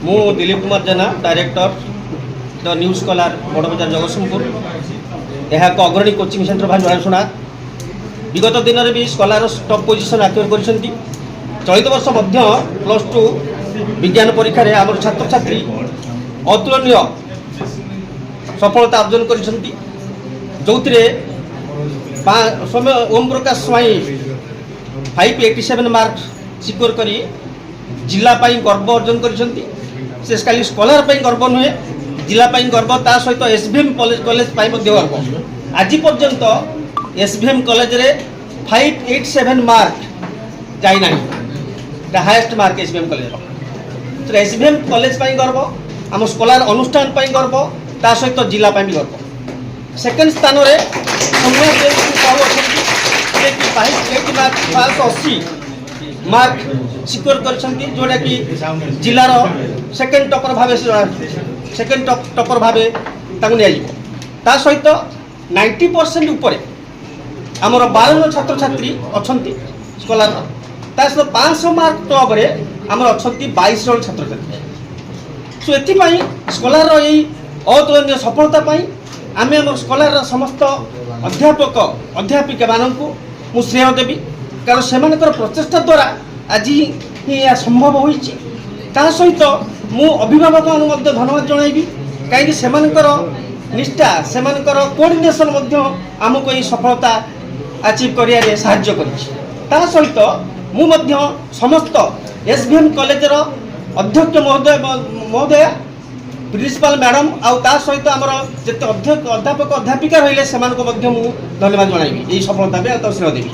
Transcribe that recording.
ମୁଁ Dilip Kumar Jena director the new scholar Badabazar Jagatsinghpur. ଏହା ଏକ ଅଗ୍ରଣୀ କୋଚିଂ ସେଣ୍ଟର ଭାବେ ଜଣାଶୁଣା। ବିଗତ ଦିନରେ ବି ସ୍କଲାର ଟପ୍ ପୋଜିସନ୍ ଆକ୍ୟୁର କରିଛନ୍ତି। ଚଳିତ ବର୍ଷ ମଧ୍ୟ +2 ବିଜ୍ଞାନ ପରୀକ୍ଷାରେ ଆମର ଛାତ୍ରଛାତ୍ରୀ ଅତୁଳନୀୟ ସଫଳତା ଅର୍ଜନ କରିଛନ୍ତି, ଯେଉଁଥିରେ ଓମ୍ ପ୍ରକାଶ ସ୍ୱାଇଁ 587 ମାର୍କ ସିକ୍योर କରି जिला गर्व अर्जन करिसेंती। से खाली स्कॉलर गर्व नुहे, जिला गर्व ता सहित एसवीएम कॉलेज गर्व। आज पर्यंत एसवीएम कॉलेज रे 587 मार्क जाई नाही, हाईएस्ट मार्क एसवीएम कॉलेज। तो एसवीएम कॉलेज गर्व, आम स्कॉलर अनुष्ठान गर्व, ता सहित जिला गर्व। सेकेंड स्थान रे 580 मार्क सिक्योर करछंती, जोटा कि जिलार सेकेंड टॉपर भावे ताकू निया जिवो। ता सहित 90% ऊपर आमर 52 छात्र छात्री अछंती स्कॉलर। ता सहित 500 मार्क टॉप रे आमर अछंती 22 जन छात्र छात्री। सो एथि पई स्कॉलर यही अतुलनीय सफलता पई आमे आम स्कॉलर समस्त अध्यापक अध्यापिका माननकु मु श्रेय देबी, कारण सेमानकर प्रचेष्टा द्वारा आज ही संभव होइछि। ता सहित मु अभिभावक मध्य धन्यवाद जणाइबी, कहीं सेमानकर निष्ठा सेमानकर कोऑर्डिनेशन मध्य आमको ये सफलता अचीव करियारे साहाय्य करिछि। ता सहित मु मध्य समस्त एसवीएम कॉलेज रो अध्यक्ष महोदय प्रिंसिपल मैडम आउ ता सहित आमर जेते अध्यापक अध्यापिका रहिले सेमानको मध्य मु धन्यवाद जणाइबी। यही सफलता बे तो श्रेय देबी।